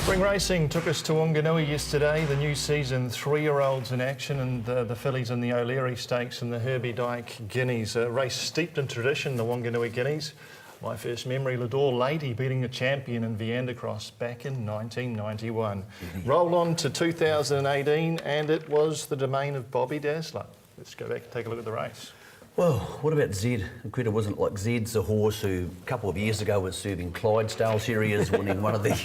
Spring racing took us to Wanganui yesterday. The new season, 3-year-olds in action, and the fillies in the O'Leary Stakes and the Herbie Dyke Guineas. A race steeped in tradition, the Wanganui Guineas. My first memory, Lador Lady beating a champion in Viandacross back in 1991. Roll on to 2018, and it was the domain of Bobby Dazzler. Let's go back and take a look at the race. Well, what about Zed? Incredible, wasn't it? Like, Zed's a horse who a couple of years ago was serving Clydesdale Terriers, winning one of the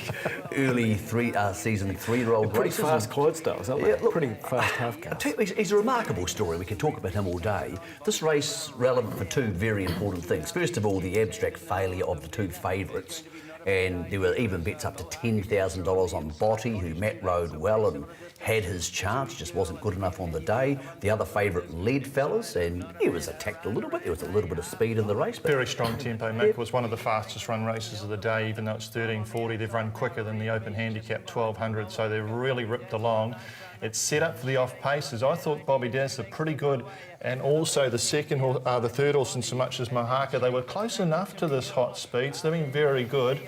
early season 3-year-old pretty races. fast Clydesdales, aren't they? Yeah, look, pretty fast half cars. He's a remarkable story. We could talk about him all day. This race relevant for two very important things. First of all, the abstract failure of the two favourites. And there were even bets up to $10,000 on Botti, who Matt rode well and had his chance, just wasn't good enough on the day. The other favourite led fellas, and he was attacked a little bit. There was a little bit of speed in the race. But very strong tempo. Mac was one of the fastest run races of the day, even though it's 13:40. They've run quicker than the open handicap 1200, so they've really ripped along. It's set up for the off paces. I thought Bobby Dazzler pretty good, and also the third horse in so much as Mohaka. They were close enough to this hot speed, so they've been very good.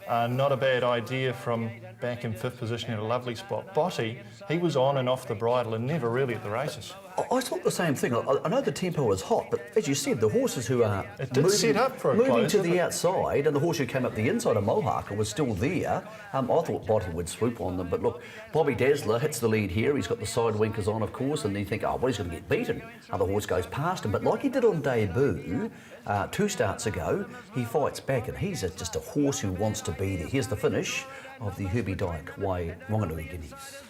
Not a bad idea from back in 5th position at a lovely spot. Botti, he was on and off the bridle and never really at the races. I thought the same thing. I know the tempo was hot, but as you said, the horses who are moving to the outside, and the horse who came up the inside of Mohaka was still there. I thought Botti would swoop on them, but look, Bobby Dazzler hits the lead here. He's got the side winkers on, of course, and you think, oh, well, he's going to get beaten. Other horse goes past him, but like he did on debut 2 starts ago, he fights back, and he's just a horse who wants to be there. Here's the finish of the Herbie Dyke Wanganui Guineas.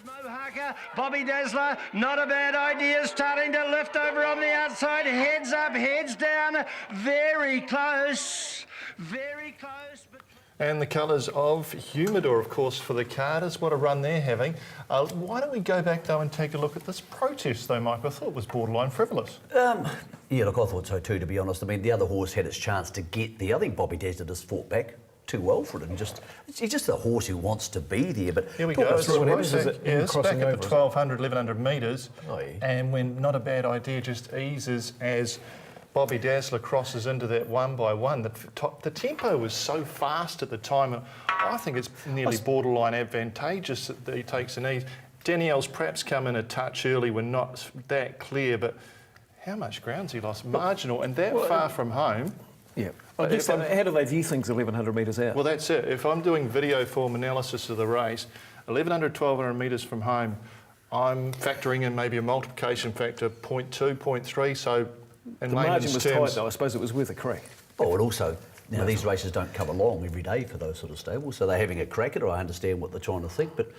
Bobby Dazzler, not a bad idea, starting to lift over on the outside, heads up, heads down, very close. But... And the colours of Humidor, of course, for the Carters. What a run they're having. Why don't we go back, though, and take a look at this protest, though, Mike? I thought it was borderline frivolous. Yeah, look, I thought so too, to be honest. I mean, the other horse had its chance to get there. I think Bobby Dazzler just fought back too well for it, and he's just a horse who wants to be there. But here we go. It's back at the 1,200, 1,100 metres, and when not a bad idea, just eases as Bobby Dazzler crosses into that 1 by 1. The tempo was so fast at the time. I think it's nearly borderline advantageous that he takes an ease. Danielle's perhaps come in a touch early. We're not that clear, but how much ground's he lost? Marginal, and that far from home. Yeah. How do they view things 1,100 metres out? Well, that's it. If I'm doing video form analysis of the race, 1,100, 1,200 metres from home, I'm factoring in maybe a multiplication factor 0.2, 0.3. So, in the margin was tight, though. I suppose it was worth a crack. Oh, and also, you know, these races don't come along every day for those sort of stables, so they're having a crack at it. I understand what they're trying to think, but.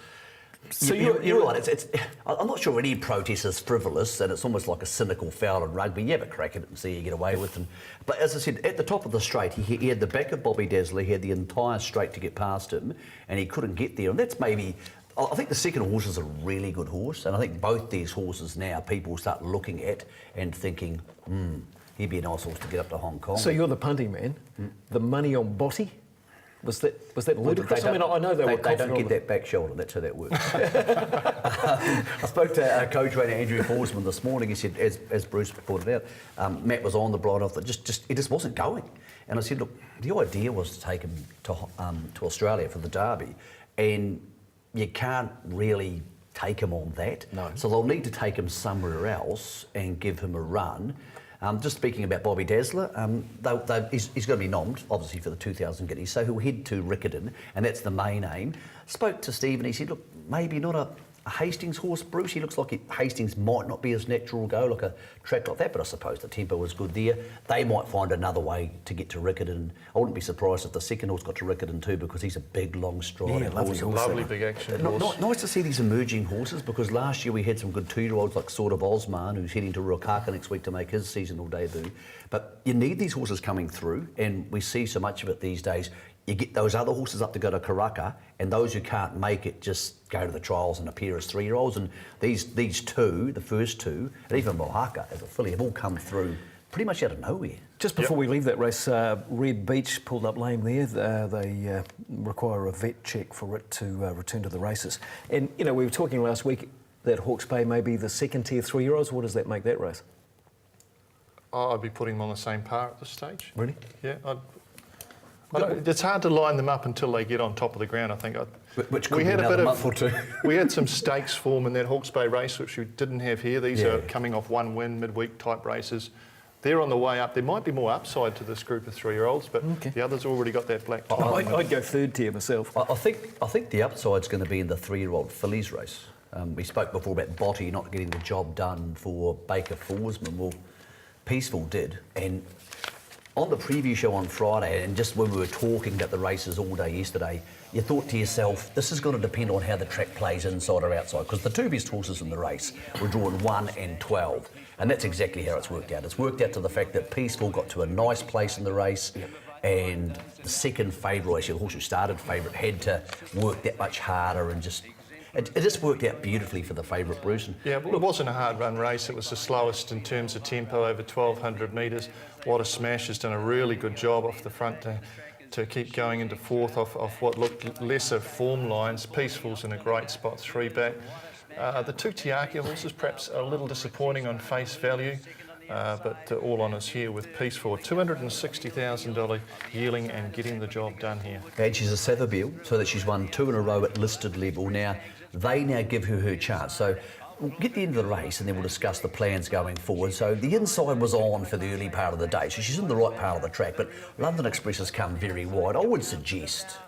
So you're right. I'm not sure any protest is frivolous, and it's almost like a cynical foul in rugby. You have a crack at it and see you get away with it. But as I said, at the top of the straight, he had the back of Bobby Dazzler. He had the entire straight to get past him, and he couldn't get there. And that's maybe. I think the second horse is a really good horse, and I think both these horses now people start looking at and thinking, he'd be a nice horse to get up to Hong Kong. So you're the punting man. The money on Botti. Was that ludicrous? I mean, I know they don't get that back shoulder. That's how that works. I spoke to co-trainer Andrew Forsman this morning. He said, as Bruce pointed out, Matt was on the blind off. It just wasn't going. And I said, look, the idea was to take him to Australia for the Derby, and you can't really take him on that. No. So they'll need to take him somewhere else and give him a run. Just speaking about Bobby Dazzler, he's going to be nommed, obviously, for the 2,000 guineas, so he'll head to Riccarton, and that's the main aim. Spoke to Steve, and he said, look, maybe not a Hastings horse, Bruce. He looks like Hastings might not be his natural go, like a track like that, but I suppose the tempo was good there. They might find another way to get to Riccarton. I wouldn't be surprised if the second horse got to Riccarton too, because he's a big, long strider. Yeah, lovely big action horse. Nice to see these emerging horses, because last year we had some good 2-year-olds like Sort of Osman, who's heading to Ruakaka next week to make his seasonal debut. But you need these horses coming through, and we see so much of it these days. You get those other horses up to go to Karaka, and those who can't make it just go to the trials and appear as 3-year-olds. And these two, the first two, and even Mohaka as a filly, have all come through pretty much out of nowhere. Just before we leave that race, Red Beach pulled up lame there. They require a vet check for it to return to the races. And, you know, we were talking last week that Hawke's Bay may be the second-tier 3-year-olds. What does that make that race? I'd be putting them on the same par at this stage. Really? Yeah. It's hard to line them up until they get on top of the ground, I think. Which could be another month or two. We had some stakes form in that Hawke's Bay race, which we didn't have here. These are coming off one win, midweek type races. They're on the way up. There might be more upside to this group of 3-year-olds, but the others already got that black tie. I'd go third tier myself. I think the upside's going to be in the 3-year-old fillies race. We spoke before about Botty not getting the job done for Baker Forsman. Well, Peaceful did, and on the preview show on Friday, and just when we were talking about the races all day yesterday, you thought to yourself, this is going to depend on how the track plays inside or outside, because the two best horses in the race were drawn 1 and 12, and that's exactly how it's worked out. It's worked out to the fact that Peaceful got to a nice place in the race, and the second favourite, actually the horse who started favourite, had to work that much harder, and it just worked out beautifully for the favourite, Bruce. Yeah, well, it wasn't a hard run race. It was the slowest in terms of tempo, over 1,200 metres. What a Smash has done a really good job off the front to keep going into fourth off what looked lesser form lines. Peaceful's in a great spot, 3 back. The two Tiaki horses perhaps a little disappointing on face value, but all on us here with Peaceful. $260,000 yearling and getting the job done here. And she's a Satherbill, so that she's won 2 in a row at listed level. Now, they now give her chance. So we'll get to the end of the race and then we'll discuss the plans going forward. So the inside was on for the early part of the day, so she's in the right part of the track, but London Express has come very wide. I would suggest,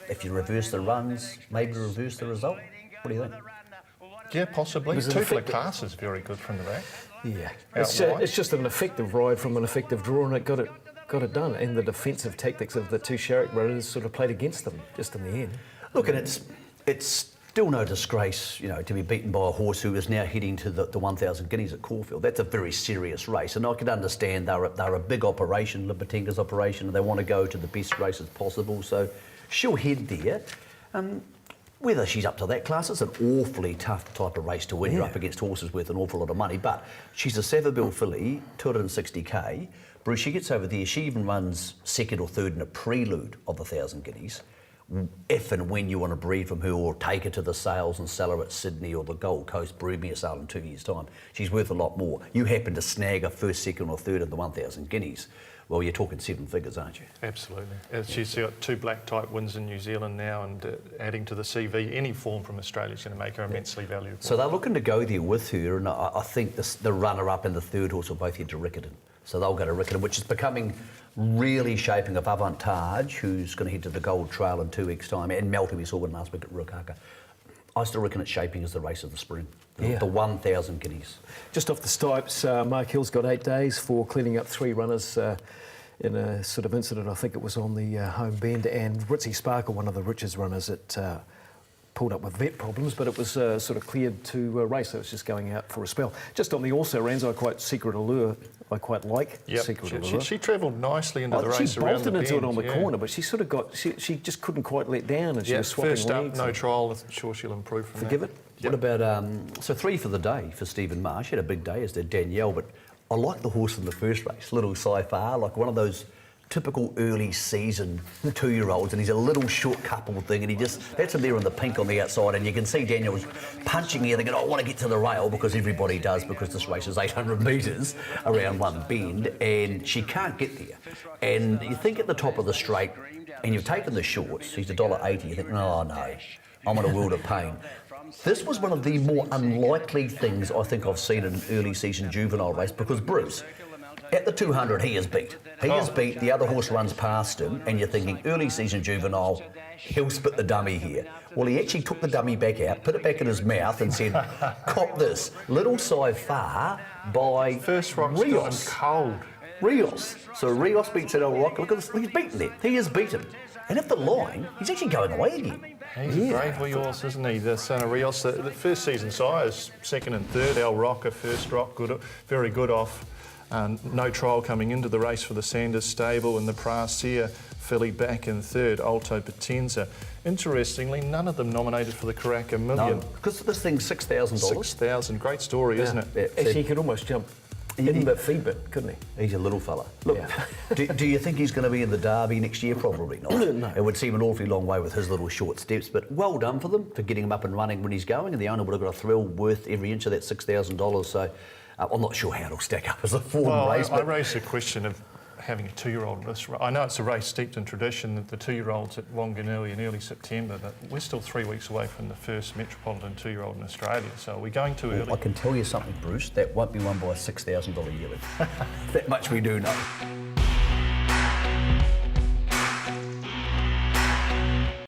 if you reverse the runs, maybe reverse the result. What do you think? Yeah, possibly. Two for the class is very good from the back. Yeah, it's just an effective ride from an effective draw, and it got it done. And the defensive tactics of the two Sharrock brothers sort of played against them just in the end. Look, and it's still no disgrace, to be beaten by a horse who is now heading to the 1,000 guineas at Caulfield. That's a very serious race, and I can understand they're a big operation, Lipatenga's operation, and they want to go to the best races possible. So she'll head there. Whether she's up to that class, it's an awfully tough type of race to win. You're up against horses worth an awful lot of money, but she's a Satherbill filly, 260k. Bruce, she gets over there, she even runs second or third in a prelude of 1,000 guineas. If and when you want to breed from her or take her to the sales and sell her at Sydney or the Gold Coast Broodmere sale in 2 years' time, she's worth a lot more. You happen to snag a first, second or third of the 1,000 guineas. Well, you're talking 7 figures, aren't you? Absolutely. She's got 2 black type wins in New Zealand now, and adding to the CV, any form from Australia is going to make her immensely valuable. So they're looking to go there with her, and I think the runner-up and the third horse will both head to Riccarton. So they'll go to Riccarton, which is becoming really shaping of Avantage, who's going to head to the Gold Trail in 2 weeks' time, and Melton, we saw one last week at Ruakaka. I still reckon it's shaping as the race of the spring. The 1,000 guineas. Just off the stipes, Mark Hill's got 8 days for cleaning up 3 runners in a sort of incident. I think it was on the home bend, and Ritzy Sparkle, one of the Richards runners, pulled up with vet problems, but it was sort of cleared to race, so it's just going out for a spell. Just on the also-rans, Secret Allure, I quite like Secret Allure. She travelled nicely into the race around the bend. She bolted into it on the corner, but she sort of she just couldn't quite let down, and she was swapping first up, legs. no trial, I'm sure she'll improve from Forgive that. it? What about, so 3 for the day for Stephen Marsh. He had a big day, as did Danielle, but I like the horse in the first race, Little Sci-Far, like one of those typical early season 2-year-olds, and he's a little short couple thing, and that's him there in the pink on the outside, and you can see Daniel's punching here thinking, I want to get to the rail, because everybody does, because this race is 800 metres around one bend, and she can't get there. And you think at the top of the straight, and you've taken the shorts, he's $1.80, you think, oh no, I'm in a world of pain. This was one of the more unlikely things I think I've seen in an early season juvenile race, because Bruce, at the 200, he is beat. He is beat, the other horse runs past him, and you're thinking, early season juvenile, he'll spit the dummy here. Well, he actually took the dummy back out, put it back in his mouth, and said, cop this, Little Sci-Far by First rock's Rios. Cold. Rios. So Rios beats it, Rock. Look at this, he's beaten there. He is beaten. And at the line, he's actually going away again. He's a brave wee horse, isn't he? The son of Rios. The first season sires, second and third. El Rocker, first rock, good, very good off. No trial coming into the race for the Sanders stable, and the Prasia filly back in third, Alto Potenza. Interestingly, none of them nominated for the Karaka Million. No, because this thing's $6,000. 6,000, great story, isn't it? Yeah. Actually, he could almost jump in the feed bit, couldn't he? He's a little fella. Look, do you think he's going to be in the Derby next year? Probably not. No. It would seem an awfully long way with his little short steps, but well done for them for getting him up and running when he's going, and the owner would have got a thrill worth every inch of that $6,000. So I'm not sure how it'll stack up as a form race. I raised the question of having a 2-year-old. I know it's a race steeped in tradition, that the 2-year-old's at Wanganui in early September, but we're still 3 weeks away from the first Metropolitan 2-year-old in Australia, so we're going too early. I can tell you something, Bruce, that won't be won by a $6,000 yearling. That much we do know.